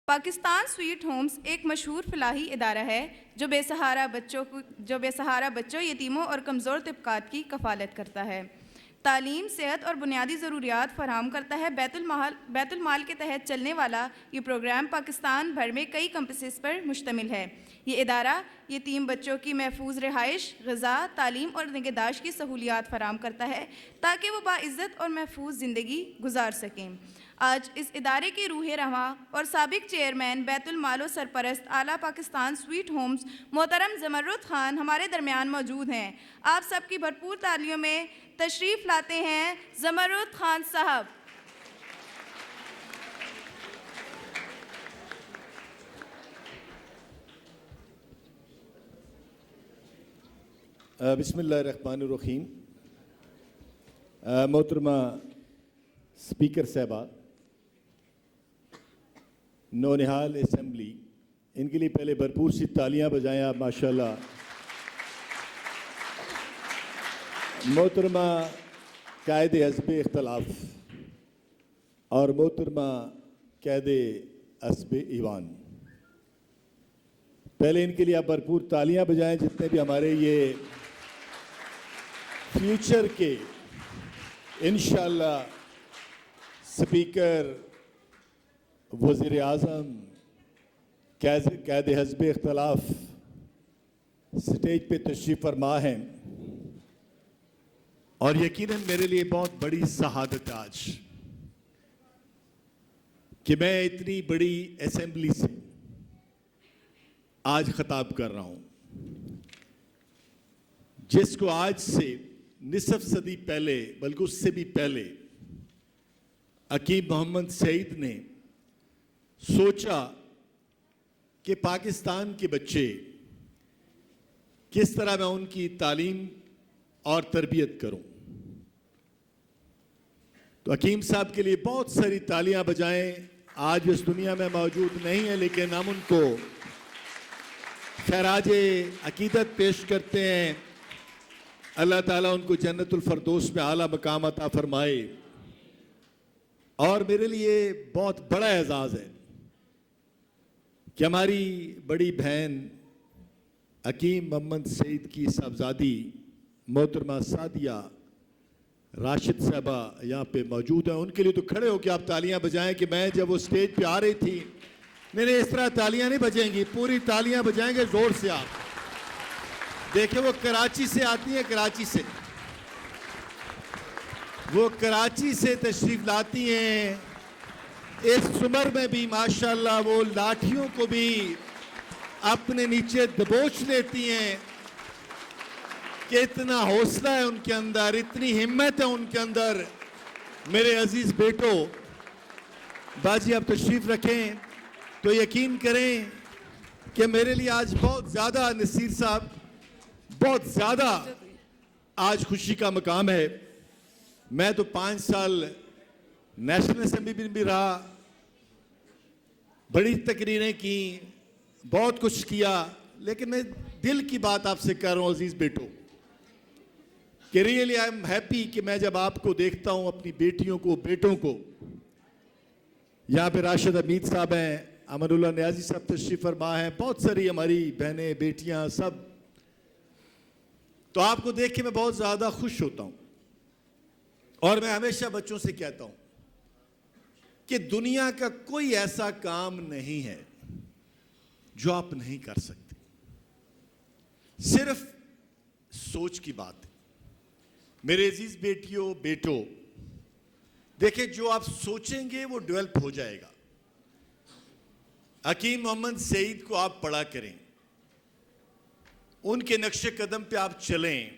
Pakistan sweet homes ایک مشہور فلاحی ادارہ ہے جو بے سہارا بچوں، یتیموں اور کمزور طبقات کی کفالت کرتا ہے، تعلیم، صحت اور بنیادی ضروریات فراہم کرتا ہے۔ بیت المال کے تحت چلنے والا یہ پروگرام پاکستان بھر میں کئی کیمپسز پر مشتمل ہے۔ یہ ادارہ یتیم بچوں کی محفوظ رہائش، غذا، تعلیم اور نگہداشت کی سہولیات فراہم کرتا ہے تاکہ وہ باعزت اور محفوظ زندگی گزار سکیں۔ آج اس ادارے کے روح رواں اور سابق چیئرمین بیت المال و سرپرست اعلیٰ پاکستان سویٹ ہومز محترم زمرد خان ہمارے درمیان موجود ہیں۔ آپ سب کی بھرپور تالیوں میں تشریف لاتے ہیں زمرد خان صاحب۔ بسم اللہ الرحمن الرحیم۔ محترمہ اسپیکر صاحبہ، نونہال اسمبلی، ان کے لیے پہلے بھرپور سی تالیاں بجائیں آپ ماشاءاللہ۔ محترمہ قائد حزب اختلاف اور محترمہ قائد حزب ایوان، پہلے ان کے لیے آپ بھرپور تالیاں بجائیں، جتنے بھی ہمارے یہ فیوچر کے انشاءاللہ اسپیکر، وزیر اعظم، قائد حزب اختلاف سٹیج پہ تشریف فرما ہیں، اور یقیناً میرے لیے بہت بڑی سعادت آج کہ میں اتنی بڑی اسمبلی سے آج خطاب کر رہا ہوں، جس کو آج سے نصف صدی پہلے، بلکہ اس سے بھی پہلے، حکیم محمد سعید نے سوچا کہ پاکستان کے بچے کس طرح میں ان کی تعلیم اور تربیت کروں۔ تو حکیم صاحب کے لیے بہت ساری تالیاں بجائیں۔ آج اس دنیا میں موجود نہیں ہیں، لیکن ہم ان کو خراج عقیدت پیش کرتے ہیں۔ اللہ تعالیٰ ان کو جنت الفردوس میں اعلیٰ مقام عطا فرمائے۔ اور میرے لیے بہت بڑا اعزاز ہے کہ ہماری بڑی بہن حکیم محمد سعید کی صاحبزادی محترمہ سعدیہ راشد صاحبہ یہاں پہ موجود ہیں۔ ان کے لیے تو کھڑے ہو کے آپ تالیاں بجائیں کہ میں جب وہ سٹیج پہ آ رہی تھی، نہیں اس طرح تالیاں نہیں بجیں گی، پوری تالیاں بجائیں گے زور سے۔ آپ دیکھیں وہ کراچی سے آتی ہیں، وہ کراچی سے تشریف لاتی ہیں، اس عمر میں بھی ماشاءاللہ وہ لاٹھیوں کو بھی اپنے نیچے دبوچ لیتی ہیں کہ اتنا حوصلہ ہے ان کے اندر، اتنی ہمت ہے ان کے اندر۔ میرے عزیز بیٹو، باجی آپ تشریف رکھیں تو یقین کریں کہ میرے لیے آج بہت زیادہ، نصیر صاحب، بہت زیادہ آج خوشی کا مقام ہے۔ میں تو 5 سال نیشنل اسمبلی میں بھی رہا، بڑی تقریریں کی، بہت کچھ کیا، لیکن میں دل کی بات آپ سے کر رہا ہوں عزیز بیٹو کہ ریئلی آئی ایم ہیپی کہ میں جب آپ کو دیکھتا ہوں، اپنی بیٹیوں کو، بیٹوں کو، یہاں پہ راشد حمید صاحب ہیں، امن اللہ نیازی صاحب تشریف فرما ہیں، بہت ساری ہماری بہنیں، بیٹیاں، سب، تو آپ کو دیکھ کے میں بہت زیادہ خوش ہوتا ہوں۔ اور میں ہمیشہ بچوں سے کہتا ہوں کہ دنیا کا کوئی ایسا کام نہیں ہے جو آپ نہیں کر سکتے، صرف سوچ کی بات ہے۔ میرے عزیز بیٹیوں، بیٹو، دیکھیں جو آپ سوچیں گے وہ ڈیولپ ہو جائے گا۔ حکیم محمد سعید کو آپ پڑھا کریں، ان کے نقش قدم پہ آپ چلیں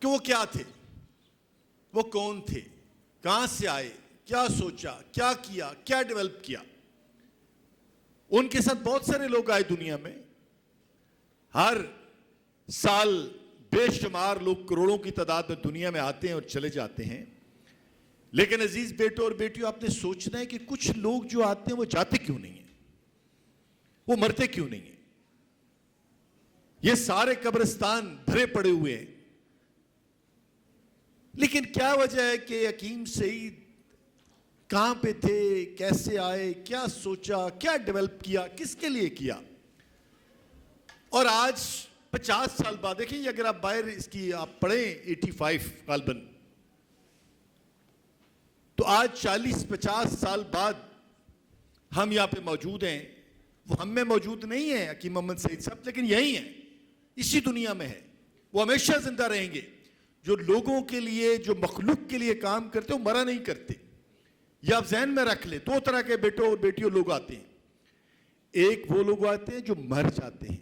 کہ وہ کیا تھے، وہ کون تھے، کہاں سے آئے، کیا سوچا، کیا کیا، کیا ڈیولپ کیا۔ ان کے ساتھ بہت سارے لوگ آئے دنیا میں، ہر سال بے شمار لوگ، کروڑوں کی تعداد میں دنیا میں آتے ہیں اور چلے جاتے ہیں، لیکن عزیز بیٹوں اور بیٹیوں، آپ نے سوچنا ہے کہ کچھ لوگ جو آتے ہیں وہ جاتے کیوں نہیں ہیں، وہ مرتے کیوں نہیں ہیں۔ یہ سارے قبرستان بھرے پڑے ہوئے ہیں، لیکن کیا وجہ ہے کہ حکیم سعید کہاں پہ تھے, کیسے آئے, کیا سوچا, کیا ڈیولپ کیا, کس کے لیے کیا. اور آج 50 سال بعد دیکھیں, اگر آپ باہر اس کی آپ پڑھیں 85 غالباً, تو آج 40-50 سال بعد ہم یہاں پہ موجود ہیں. وہ ہم میں موجود نہیں ہیں حکیم محمد سعید صاحب, لیکن یہی ہیں, اسی دنیا میں ہے. وہ ہمیشہ زندہ رہیں گے. جو لوگوں کے لیے, جو مخلوق کے لیے کام کرتے وہ مرا نہیں کرتے. یہ آپ ذہن میں رکھ لیں. 2 طرح کے بیٹوں اور بیٹیوں لوگ آتے ہیں. ایک وہ لوگ آتے ہیں جو مر جاتے ہیں,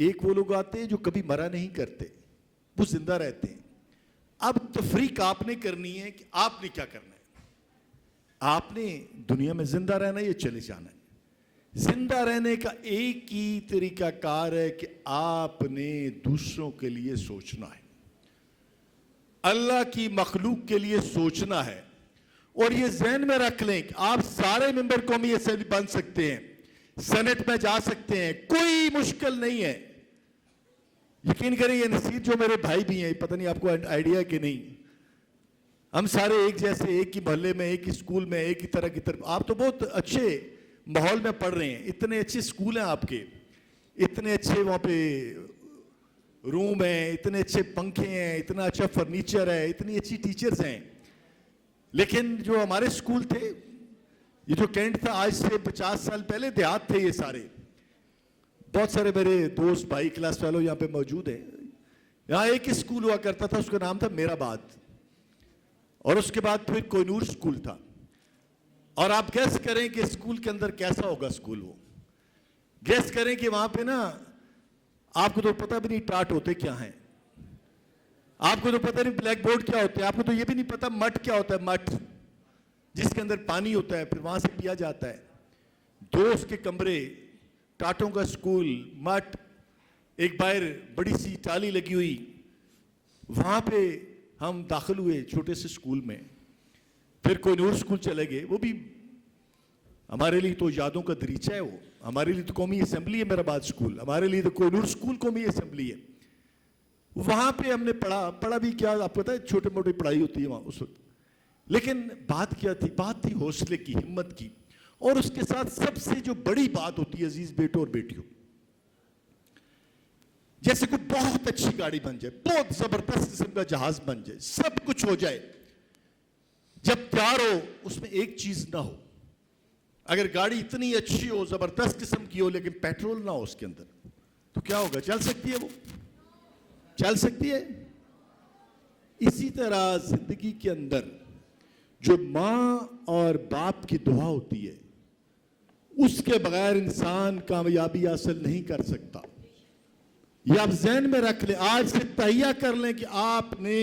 ایک وہ لوگ آتے ہیں جو کبھی مرا نہیں کرتے, وہ زندہ رہتے ہیں. اب تفریق آپ نے کرنی ہے کہ آپ نے کیا کرنا ہے. آپ نے دنیا میں زندہ رہنا ہے یا چلے جانا ہے. زندہ رہنے کا ایک ہی طریقہ کار ہے کہ آپ نے دوسروں کے لیے سوچنا ہے, اللہ کی مخلوق کے لیے سوچنا ہے. اور یہ ذہن میں رکھ لیں کہ آپ سارے ممبر قومی اسمبلی بن سکتے ہیں, سینٹ میں جا سکتے ہیں, کوئی مشکل نہیں ہے. یقین کریں, یہ نصیر جو میرے بھائی بھی ہیں, پتہ نہیں آپ کو آئیڈیا کہ نہیں, ہم سارے ایک جیسے, ایک ہی محلے میں, ایک ہی اسکول میں, ایک ہی طرح کی طرف. آپ تو بہت اچھے ماحول میں پڑھ رہے ہیں, اتنے اچھے اسکول ہیں آپ کے, اتنے اچھے وہاں پہ روم ہیں, اتنے اچھے پنکھے ہیں, اتنا اچھا فرنیچر ہے, اتنی اچھی ٹیچرز ہیں. لیکن جو ہمارے اسکول تھے, یہ جو کینٹ تھا, آج سے 50 سال پہلے دیہات تھے یہ سارے. بہت سارے میرے دوست بھائی کلاس فیلو یہاں پہ موجود ہیں. یہاں ایک اسکول ہوا کرتا تھا, اس کا نام تھا میرا باد, اور اس کے بعد پھر کوہ نور اسکول تھا. اور آپ گیس کریں کہ اسکول کے اندر کیسا ہوگا اسکول. وہ گیس کریں کہ وہاں پہ نا, آپ کو تو پتہ بھی نہیں ٹاٹ ہوتے کیا ہیں, آپ کو تو پتہ نہیں بلیک بورڈ کیا ہوتے ہیں, آپ کو تو یہ بھی نہیں پتہ مٹ کیا ہوتا ہے, مٹ جس کے اندر پانی ہوتا ہے پھر وہاں سے پیا جاتا ہے. 2 اس کے کمرے, ٹاٹوں کا اسکول, مٹ, ایک باہر بڑی سی ٹالی لگی ہوئی. وہاں پہ ہم داخل ہوئے چھوٹے سے اسکول میں. پھر کوہ نور اسکول چلے گئے. وہ بھی ہمارے لیے تو یادوں کا دریچہ ہے. وہ ہمارے لیے تو قومی اسمبلی ہے میرا باد اسکول, ہمارے لیے تو کوہ نور اسکول قومی اسمبلی ہے. وہاں پہ ہم نے پڑھا بھی کیا, آپ کو پتہ ہے چھوٹے موٹی پڑھائی ہوتی ہے وہاں اس وقت. لیکن بات کیا تھی, بات تھی حوصلے کی, ہمت کی. اور اس کے ساتھ سب سے جو بڑی بات ہوتی ہے عزیز بیٹوں اور بیٹیوں, جیسے کوئی بہت اچھی گاڑی بن جائے, بہت زبردست قسم کا جہاز بن جائے, سب کچھ ہو جائے, جب تیار ہو اس میں ایک چیز نہ ہو. اگر گاڑی اتنی اچھی ہو, زبردست قسم کی ہو, لیکن پیٹرول نہ ہو اس کے اندر, تو کیا ہوگا؟ چل سکتی ہے وہ؟ چل سکتی ہے؟ اسی طرح زندگی کے اندر جو ماں اور باپ کی دعا ہوتی ہے, اس کے بغیر انسان کامیابی حاصل نہیں کر سکتا. یہ آپ ذہن میں رکھ لیں, آج سے تہیہ کر لیں کہ آپ نے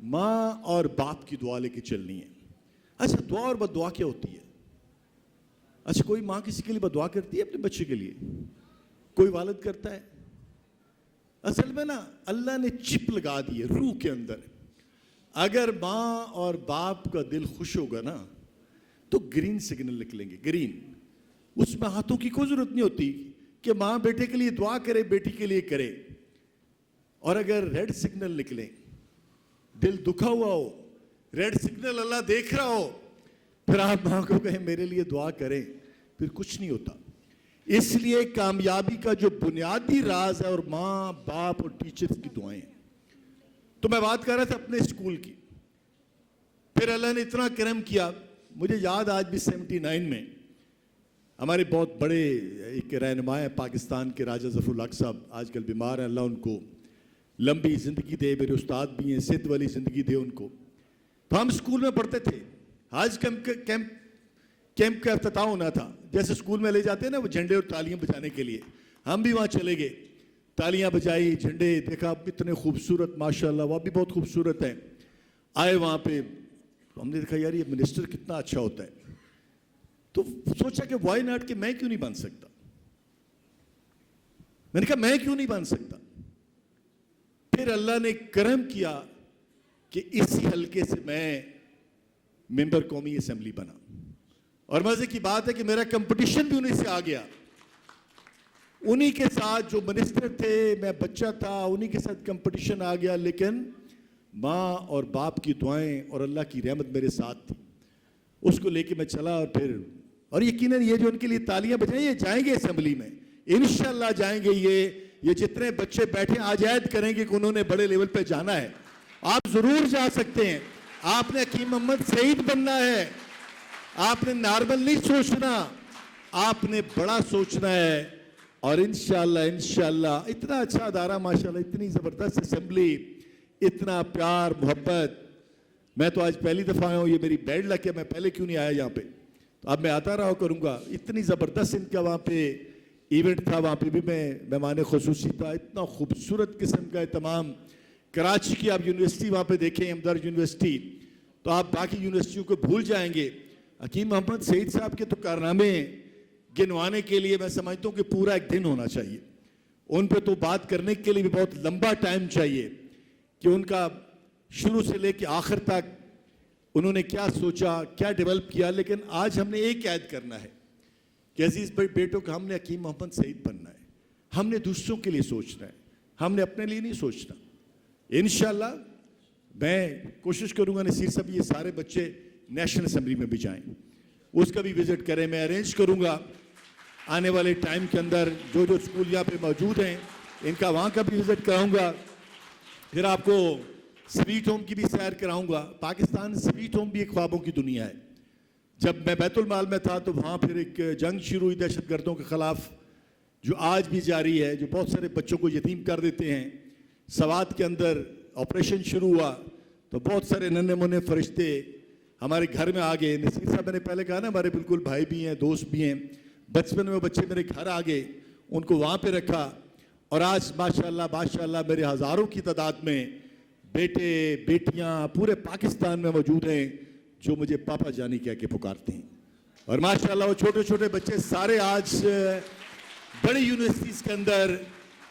ماں اور باپ کی دعا لے کے چلنی ہے. اچھا, دعا اور بددعا کیا ہوتی ہے؟ اچھا, کوئی ماں کسی کے لیے بددعا کرتی ہے اپنے بچے کے لیے, کوئی والد کرتا ہے. اصل میں نا اللہ نے چپ لگا دی ہے روح کے اندر. اگر ماں اور باپ کا دل خوش ہوگا نا تو گرین سگنل نکلیں گے, گرین. اس میں ہاتھوں کی کوئی ضرورت نہیں ہوتی کہ ماں بیٹے کے لیے دعا کرے, بیٹی کے لیے کرے. اور اگر ریڈ سگنل نکلیں, دل دکھا ہوا ہو, ریڈ سگنل اللہ دیکھ رہا ہو, پھر آپ ماں کو کہیں میرے لیے دعا کریں, پھر کچھ نہیں ہوتا. اس لیے کامیابی کا جو بنیادی راز ہے, اور ماں باپ اور ٹیچرز کی دعائیں. تو میں بات کر رہا تھا اپنے اسکول کی. پھر اللہ نے اتنا کرم کیا, مجھے یاد آج بھی 79 میں ہمارے بہت بڑے ایک رہنما ہیں پاکستان کے, راجہ ظفر الحق صاحب, آج کل بیمار ہیں, اللہ ان کو لمبی زندگی دے. میرے استاد بھی ہیں, صحت والی زندگی دے ان کو. تو ہم اسکول میں پڑھتے تھے, حج کیمپ کا افتتاح ہونا تھا. جیسے اسکول میں لے جاتے ہیں نا وہ جھنڈے اور تالیاں بجانے کے لیے, ہم بھی وہاں چلے گئے, تالیاں بجائی, جھنڈے دیکھا, اتنے خوبصورت, ماشاءاللہ وہ بھی بہت خوبصورت ہیں. آئے وہاں پہ, ہم نے دیکھا یار یہ منسٹر کتنا اچھا ہوتا ہے. تو سوچا کہ وائی ناٹ, کہ میں کیوں نہیں بن سکتا. میں نے کہا میں کیوں نہیں بن سکتا. پھر اللہ نے کرم کیا کہ اسی حلقے سے میں ممبر قومی اسمبلی بنا. اور مزے کی بات ہے کہ میرا کمپٹیشن بھی انہیں سے آ گیا. انہی کے ساتھ جو منسٹر تھے, میں بچہ تھا, انہی کے ساتھ کمپٹیشن آ گیا. لیکن ماں اور باپ کی دعائیں اور اللہ کی رحمت میرے ساتھ تھی. اس کو لے کے میں چلا اور یقیناً یہ جو ان کے لیے تالیاں بجائیں یہ جائیں گے اسمبلی میں, انشاءاللہ جائیں گے. یہ جتنے بچے بیٹھے آج عہد کریں گے کہ انہوں نے بڑے لیول پہ جانا ہے. آپ ضرور جا سکتے ہیں. آپ نے حکیم محمد سعید بننا ہے. آپ نے نارمل نہیں سوچنا, آپ نے بڑا سوچنا ہے. اور انشاءاللہ اتنا اچھا ادارہ ماشاءاللہ, اتنی زبردست اسمبلی, اتنا پیار محبت. میں تو آج پہلی دفعہ آیا ہوں, یہ میری بیڈ لک ہے, میں پہلے کیوں نہیں آیا یہاں پہ, تو اب میں آتا رہا کروں گا. اتنی زبردست ان کا وہاں پہ ایونٹ تھا, وہاں پہ بھی میں مہمان خصوصی تھا. اتنا خوبصورت قسم کا تمام. کراچی کی آپ یونیورسٹی وہاں پہ دیکھیں, ہمدرد یونیورسٹی, تو آپ باقی یونیورسٹیوں کو بھول جائیں گے. حکیم محمد سعید صاحب کے تو کارنامے گنوانے کے لیے میں سمجھتا ہوں کہ پورا ایک دن ہونا چاہیے. ان پہ تو بات کرنے کے لیے بھی بہت لمبا ٹائم چاہیے کہ ان کا شروع سے لے کے آخر تک انہوں نے کیا سوچا, کیا ڈیولپ کیا. لیکن آج ہم نے ایک عہد کرنا ہے کہ عزیز بیٹوں کہ ہم نے حکیم محمد سعید بننا ہے. ہم نے دوسروں کے لیے سوچنا ہے, ہم نے اپنے لیے نہیں سوچنا. انشاءاللہ میں کوشش کروں گا نصیر صاحب یہ سارے بچے نیشنل اسمبلی میں بھی جائیں, اس کا بھی وزٹ کریں. میں ارینج کروں گا آنے والے ٹائم کے اندر جو اسکول یہاں پہ موجود ہیں ان کا وہاں کا بھی وزٹ کراؤں گا. پھر آپ کو سویٹ ہوم کی بھی سیر کراؤں گا. پاکستان سویٹ ہوم بھی ایک خوابوں کی دنیا ہے. جب میں بیت المال میں تھا تو وہاں پھر ایک جنگ شروع ہوئی دہشت گردوں کے خلاف, جو آج بھی جاری ہے, جو بہت سارے بچوں کو یتیم کر دیتے ہیں. سوات کے اندر آپریشن شروع ہوا تو بہت سارے ننھے منے فرشتے ہمارے گھر میں آ گئے. نصیر صاحب میں نے پہلے کہا نا ہمارے بالکل بھائی بھی ہیں, دوست بھی ہیں. بچپن میں بچے میرے گھر آ گئے, ان کو وہاں پہ رکھا, اور آج ماشاءاللہ میرے ہزاروں کی تعداد میں بیٹے بیٹیاں پورے پاکستان میں موجود ہیں جو مجھے پاپا جانی کہہ کے پکارتے ہیں. اور ماشاءاللہ وہ چھوٹے چھوٹے بچے سارے آج بڑی یونیورسٹیز کے اندر,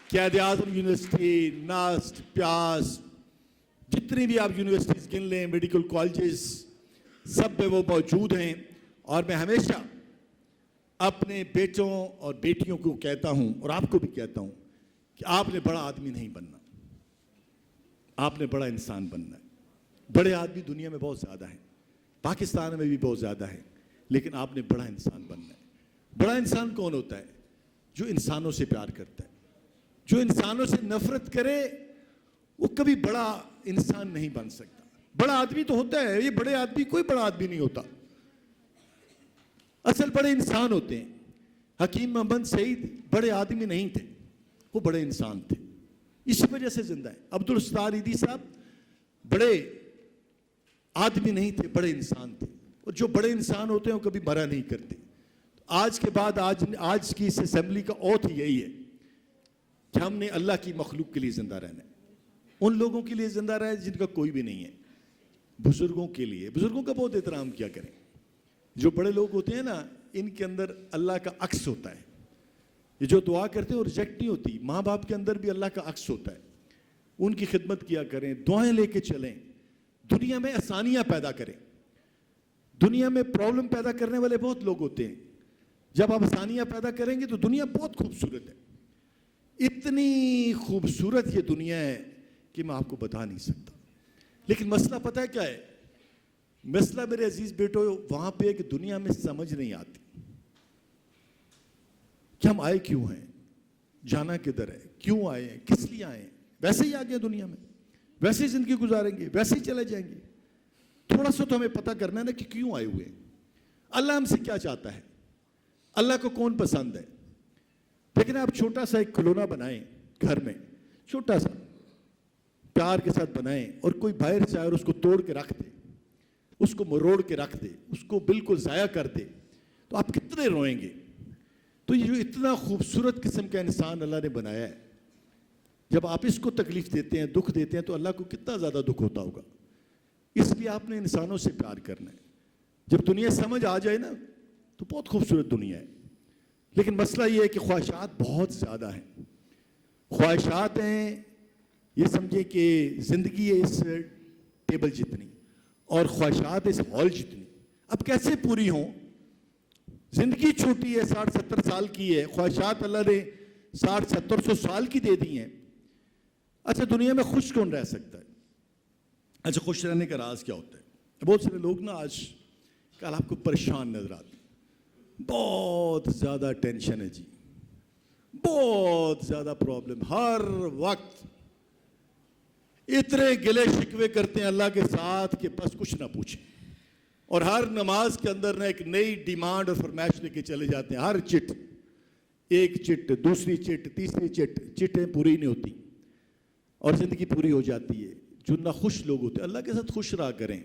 قائد اعظم یونیورسٹی, ناسٹ, پیاس, جتنی بھی آپ یونیورسٹیز گن لیں, میڈیکل کالجز, سب میں وہ موجود ہیں. اور میں ہمیشہ اپنے بیٹوں اور بیٹیوں کو کہتا ہوں اور آپ کو بھی کہتا ہوں کہ آپ نے بڑا آدمی نہیں بننا, آپ نے بڑا انسان بننا ہے. بڑے آدمی دنیا میں بہت زیادہ ہیں, پاکستان میں بھی بہت زیادہ ہیں, لیکن آپ نے بڑا انسان بننا ہے. بڑا انسان کون ہوتا ہے؟ جو انسانوں سے پیار کرتا ہے. جو انسانوں سے نفرت کرے وہ کبھی بڑا انسان نہیں بن سکتا. بڑا آدمی تو ہوتا ہے, یہ بڑے آدمی کوئی بڑا آدمی نہیں ہوتا, اصل بڑے انسان ہوتے ہیں. حکیم محمد سعید بڑے آدمی نہیں تھے, وہ بڑے انسان تھے, اسی وجہ سے زندہ ہے. عبدالستار ایدھی صاحب بڑے آدمی نہیں تھے, بڑے انسان تھے. اور جو بڑے انسان ہوتے ہیں وہ کبھی مرا نہیں کرتے. آج کے بعد آج کی اس اسمبلی کا اوتھ یہی ہے کہ ہم نے اللہ کی مخلوق کے لیے زندہ رہنا ہے. ان لوگوں کے لیے زندہ رہے جن کا کوئی بھی نہیں ہے. بزرگوں کے لیے, بزرگوں کا بہت احترام کیا کریں. جو بڑے لوگ ہوتے ہیں نا, ان کے اندر اللہ کا عکس ہوتا ہے. یہ جو دعا کرتے ہیں وہ ریجیکٹ نہیں ہوتی. ماں باپ کے اندر بھی اللہ کا عکس ہوتا ہے. ان کی خدمت کیا کریں, دعائیں لے کے چلیں, دنیا میں آسانیاں پیدا کریں. دنیا میں پرابلم پیدا کرنے والے بہت لوگ ہوتے ہیں. جب آپ آسانیاں پیدا کریں گے تو دنیا بہت خوبصورت ہے. اتنی خوبصورت یہ دنیا ہے کہ میں آپ کو بتا نہیں سکتا. لیکن مسئلہ پتہ ہے کیا ہے؟ مسئلہ میرے عزیز بیٹو وہاں پہ کہ دنیا میں سمجھ نہیں آتی کہ ہم آئے کیوں ہیں, جانا کدھر ہے, کیوں آئے ہیں, کس لیے آئے ہیں. ویسے ہی آ گئے دنیا میں, ویسے ہی زندگی گزاریں گے, ویسے ہی چلے جائیں گے. تھوڑا سا تو ہمیں پتہ کرنا ہے نا کہ کیوں آئے ہوئے ہیں, اللہ ہم سے کیا چاہتا ہے, اللہ کو کون پسند ہے. لیکن آپ چھوٹا سا ایک کھلونا بنائیں گھر میں, چھوٹا سا پیار کے ساتھ بنائیں, اور کوئی باہر سے آئے اور اس کو توڑ کے رکھ دے, اس کو مروڑ کے رکھ دے, اس کو بالکل ضائع کر دے, تو آپ کتنے روئیں گے. تو یہ جو اتنا خوبصورت قسم کا انسان اللہ نے بنایا ہے, جب آپ اس کو تکلیف دیتے ہیں, دکھ دیتے ہیں, تو اللہ کو کتنا زیادہ دکھ ہوتا ہوگا. اس لیے آپ نے انسانوں سے پیار کرنا ہے. جب دنیا سمجھ آ جائے نا تو بہت خوبصورت دنیا ہے. لیکن مسئلہ یہ ہے کہ خواہشات بہت زیادہ ہیں. خواہشات ہیں, یہ سمجھیں کہ زندگی ہے اس ٹیبل جتنی, اور خواہشات اس ہال جتنی. اب کیسے پوری ہوں؟ زندگی چھوٹی ہے, 60-70 سال کی ہے, خواہشات اللہ نے 60-70-100 سال کی دے دی ہیں. اچھا دنیا میں خوش کون رہ سکتا ہے؟ اچھا خوش رہنے کا راز کیا ہوتا ہے؟ بہت سارے لوگ نا آج کل آپ کو پریشان نظر آتے ہیں، بہت زیادہ ٹینشن ہے جی، بہت زیادہ پرابلم، ہر وقت اتنے گلے شکوے کرتے ہیں اللہ کے ساتھ کہ بس کچھ نہ پوچھیں، اور ہر نماز کے اندر نا ایک نئی ڈیمانڈ اور فرمائش لے کے چلے جاتے ہیں، ہر چٹ، ایک چٹ، دوسری چٹ، تیسری چٹ، چٹیں پوری نہیں ہوتی اور زندگی پوری ہو جاتی ہے۔ جو نہ خوش لوگ ہوتے ہیں اللہ کے ساتھ خوش رہا کریں،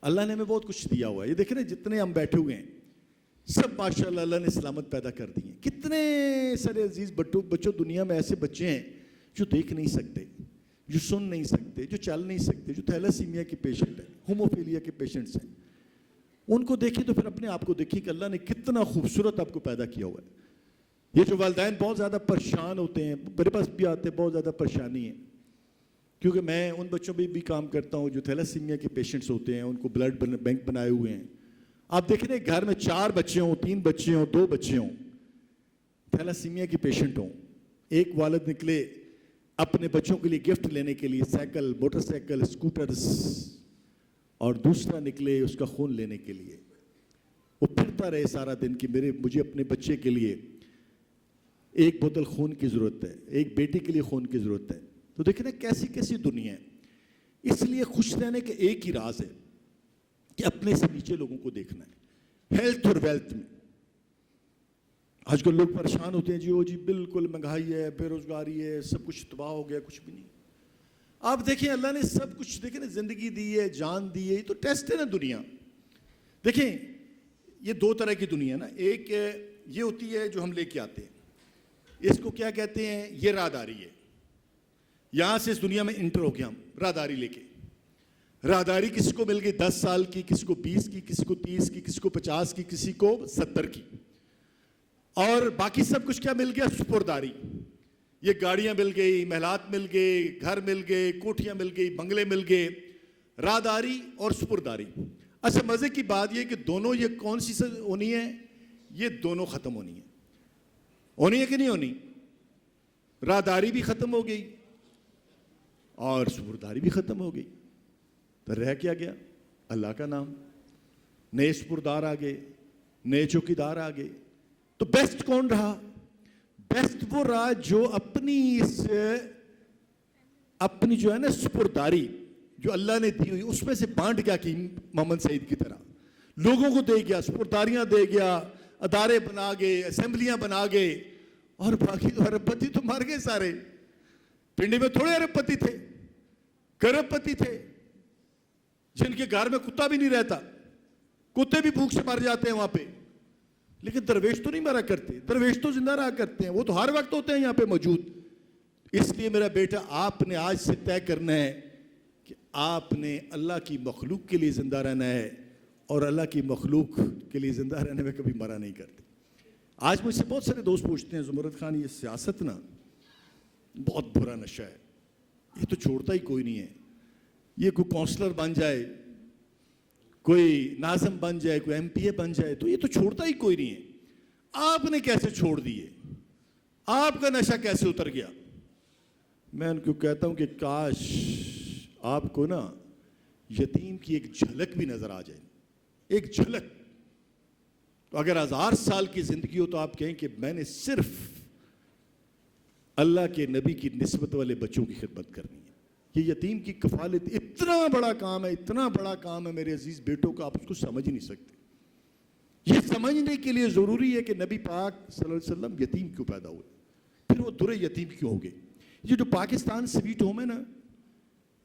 اللہ نے ہمیں بہت کچھ دیا ہوا ہے۔ یہ دیکھیں نا جتنے ہم بیٹھے ہوئے ہیں سب ماشاءاللہ اللہ نے سلامت پیدا کر دی ہیں۔ کتنے سارے عزیز بچوں دنیا میں ایسے بچے ہیں جو دیکھ نہیں سکتے، جو سن نہیں سکتے، جو چل نہیں سکتے، جو تھیلاسیمیا کے پیشنٹ ہیں، ہوموفیلیا کے پیشنٹس ہیں۔ ان کو دیکھیں تو پھر اپنے آپ کو دیکھیں کہ اللہ نے کتنا خوبصورت آپ کو پیدا کیا ہوا ہے۔ یہ جو والدین بہت زیادہ پریشان ہوتے ہیں، میرے پاس بھی آتے ہیں، بہت زیادہ پریشانی ہے، کیونکہ میں ان بچوں پہ بھی کام کرتا ہوں جو تھیلاسیمیا کے پیشنٹس ہوتے ہیں، ان کو بلڈ بینک بنائے ہوئے ہیں۔ آپ دیکھیں گھر میں 4 بچے ہوں، 3 بچے ہوں، 2 بچے ہوں، تھیلاسیمیا کے پیشنٹ ہوں، ایک والد نکلے اپنے بچوں کے لیے گفٹ لینے کے لیے سائیکل، موٹر سائیکل، اسکوٹرز، اور دوسرا نکلے اس کا خون لینے کے لیے، وہ پھرتا رہے سارا دن کہ مجھے اپنے بچے کے لیے ایک بوتل خون کی ضرورت ہے، ایک بیٹی کے لیے خون کی ضرورت ہے۔ تو دیکھیں نا کیسی کیسی دنیا ہے۔ اس لیے خوش رہنے کے ایک ہی راز ہے کہ اپنے سے نیچے لوگوں کو دیکھنا ہے۔ ہیلتھ اور ویلتھ میں آج کل لوگ پریشان ہوتے ہیں جی بالکل مہنگائی ہے، بے روزگاری ہے، سب کچھ تباہ ہو گیا، کچھ بھی نہیں۔ آپ دیکھیں اللہ نے سب کچھ، دیکھیں نا زندگی دی ہے، جان دی ہے، تو ٹیسٹ ہے نا دنیا۔ دیکھیں یہ 2 طرح کی دنیا ہے نا، ایک یہ ہوتی ہے جو ہم لے کے آتے ہیں، اس کو کیا کہتے ہیں، یہ راہداری ہے۔ یہاں سے اس دنیا میں انٹر ہو گیا ہم راہداری لے کے۔ راہداری کسی کو مل گئی 10 سال کی، کسی کو 20 کی، کسی کو 30 کی، کسی کو 50 کی، کسی کو 70 کی، اور باقی سب کچھ کیا مل گیا، سپرداری۔ یہ گاڑیاں مل گئی، محلات مل گئے، گھر مل گئے، کوٹھیاں مل گئی، بنگلے مل گئے، راہداری اور سپرداری۔ اچھا مزے کی بات یہ کہ دونوں یہ کون سی ہونی ہے، یہ دونوں ختم ہونی ہے۔ ہونی ہے کہ نہیں ہونی؟ راہداری بھی ختم ہو گئی اور سپرداری بھی ختم ہو گئی، تو رہ کیا گیا؟ اللہ کا نام۔ نئے سپردار آ گئے، نئے چوکیدار آ گئے، تو بیسٹ کون رہا؟ بیسٹ وہ رہا جو اپنی جو ہے نا سپرداری جو اللہ نے دی ہوئی اس میں سے بانٹ گیا، کہ محمد سعید کی طرح لوگوں کو دے گیا، سپرداریاں دے گیا، ادارے بنا گئے، اسمبلیاں بنا گئے، اور باقی تو ارب پتی تو مار گئے سارے۔ پنڈی میں تھوڑے ارب پتی تھے، کرب پتی تھے، جن کے گھر میں کتا بھی نہیں رہتا، کتے بھی بھوک سے مر جاتے ہیں وہاں پہ، لیکن درویش تو نہیں مرا کرتے، درویش تو زندہ رہا کرتے ہیں، وہ تو ہر وقت ہوتے ہیں یہاں پہ موجود۔ اس لیے میرا بیٹا آپ نے آج سے طے کرنا ہے کہ آپ نے اللہ کی مخلوق کے لیے زندہ رہنا ہے، اور اللہ کی مخلوق کے لیے زندہ رہنے میں کبھی مرا نہیں کرتے۔ آج مجھ سے بہت سارے دوست پوچھتے ہیں زمرد خان یہ سیاست نا بہت برا نشہ ہے، یہ تو چھوڑتا ہی کوئی نہیں ہے، یہ کوئی کونسلر بن جائے، کوئی ناظم بن جائے، کوئی ایم پی اے بن جائے، تو یہ تو چھوڑتا ہی کوئی نہیں ہے۔ آپ نے کیسے چھوڑ دیے؟ آپ کا نشہ کیسے اتر گیا؟ میں ان کو کہتا ہوں کہ کاش آپ کو نا یتیم کی ایک جھلک بھی نظر آ جائے، ایک جھلک۔ تو اگر 1000 سال کی زندگی ہو تو آپ کہیں کہ میں نے صرف اللہ کے نبی کی نسبت والے بچوں کی خدمت کرنی ہے۔ یہ یتیم کی کفالت اتنا بڑا کام ہے، اتنا بڑا کام ہے میرے عزیز بیٹوں کا، آپ اس کو سمجھ ہی نہیں سکتے۔ یہ سمجھنے کے لیے ضروری ہے کہ نبی پاک صلی اللہ علیہ وسلم یتیم کیوں پیدا ہوئے، پھر وہ درے یتیم کیوں ہو گئے۔ یہ جو پاکستان سویٹ ہوم ہے نا،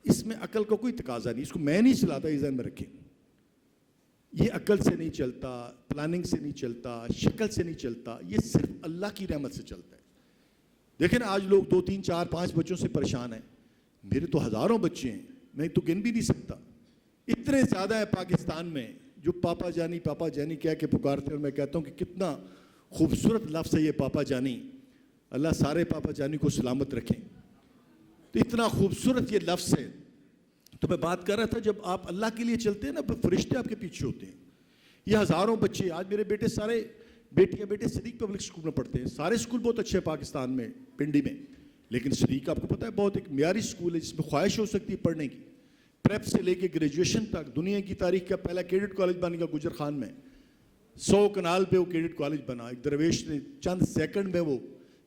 اس میں عقل کا کوئی تقاضا نہیں، اس کو میں نہیں چلاتا، یہ ذہن میں رکھیں۔ یہ عقل سے نہیں چلتا، پلاننگ سے نہیں چلتا، شکل سے نہیں چلتا، یہ صرف اللہ کی رحمت سے چلتا ہے۔ دیکھیں نا آج لوگ 2 3 4 5 بچوں سے پریشان ہیں، میرے تو ہزاروں بچے ہیں، میں تو گن بھی نہیں سکتا، اتنے زیادہ ہیں پاکستان میں جو پاپا جانی کہہ کے پکارتے ہیں، اور میں کہتا ہوں کہ کتنا خوبصورت لفظ ہے یہ پاپا جانی، اللہ سارے پاپا جانی کو سلامت رکھیں۔ تو اتنا خوبصورت یہ لفظ ہے۔ تو میں بات کر رہا تھا جب آپ اللہ کے لیے چلتے ہیں نا، فرشتے آپ کے پیچھے ہوتے ہیں۔ یہ ہزاروں بچے، آج میرے بیٹے سارے بیٹے صدیق پبلک اسکول میں پڑھتے ہیں، سارے اسکول بہت اچھے ہیں پاکستان میں، پنڈی میں، لیکن صدیق آپ کو پتہ ہے بہت ایک معیاری اسکول ہے جس میں خواہش ہو سکتی ہے پڑھنے کی، پریپ سے لے کے گریجویشن تک دنیا کی تاریخ کا پہلا کیڈٹ کالج بن گیا گجر خان میں. 100 کنال پہ وہ کیڈٹ کالج بنا. ایک درویش نے چند سیکنڈ میں وہ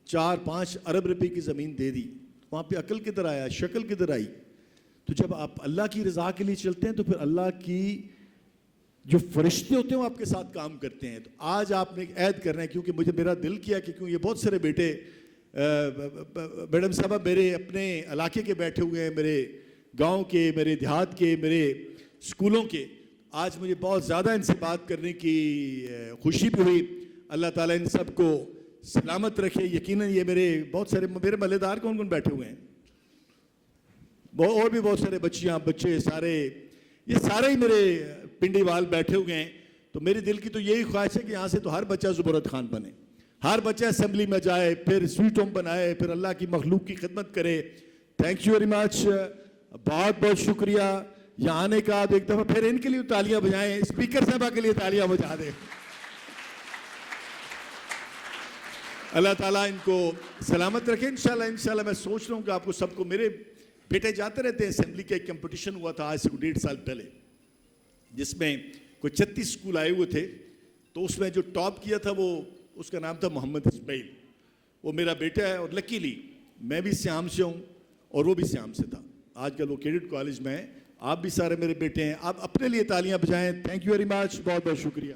4-5 ارب روپے کی زمین دے دی. وہاں پہ عقل کدھر آیا, شکل کدھر آئی؟ تو جب آپ اللہ کی رضا کے لیے چلتے ہیں تو پھر اللہ کی جو فرشتے ہوتے ہیں وہ آپ کے ساتھ کام کرتے ہیں. تو آج آپ نے ایک عہد کرنا ہے, کیونکہ مجھے میرا دل کیا کہ کیوں یہ بہت سارے بیٹے میڈم صاحبہ میرے اپنے علاقے کے بیٹھے ہوئے ہیں, میرے گاؤں کے, میرے دیہات کے, میرے اسکولوں کے. آج مجھے بہت زیادہ ان سے بات کرنے کی خوشی بھی ہوئی. اللہ تعالیٰ ان سب کو سلامت رکھے. یقیناً یہ میرے بہت سارے میرے ملے دار کون کون بیٹھے ہوئے ہیں, اور بھی بہت سارے بچیاں بچے سارے, یہ سارے ہی میرے پنڈی وال بیٹھے ہوئے ہیں. تو میرے دل کی تو یہی خواہش ہے کہ یہاں سے تو ہر بچہ زبورت خان بنے, ہر بچہ اسمبلی میں جائے, پھر سویٹ ہوم بنائے, پھر اللہ کی مخلوق کی خدمت کرے. تھینک یو ویری مچ, بہت بہت شکریہ یہاں آنے کا. تو ایک دفعہ پھر ان کے لیے تالیاں بجائیں, اسپیکر صاحبہ کے لیے تالیاں بجا دیں. اللہ تعالیٰ ان کو سلامت رکھے. انشاءاللہ میں سوچ رہا ہوں کہ آپ کو سب کو, میرے بیٹے جاتے رہتے ہیں اسمبلی کا. ایک کمپٹیشن ہوا تھا آج سے 1.5 سال پہلے, جس میں کوئی 36 اسکول آئے ہوئے تھے. تو اس میں جو ٹاپ کیا تھا وہ, اس کا نام تھا محمد اسماعیل. وہ میرا بیٹا ہے, اور لکیلی میں بھی سیام سے ہوں اور وہ بھی سیام سے تھا. آج کل وہ کیڈٹ کالج میں ہیں. آپ بھی سارے میرے بیٹے ہیں. آپ اپنے لیے تالیاں بجائیں. تھینک یو ویری مچ, بہت بہت شکریہ.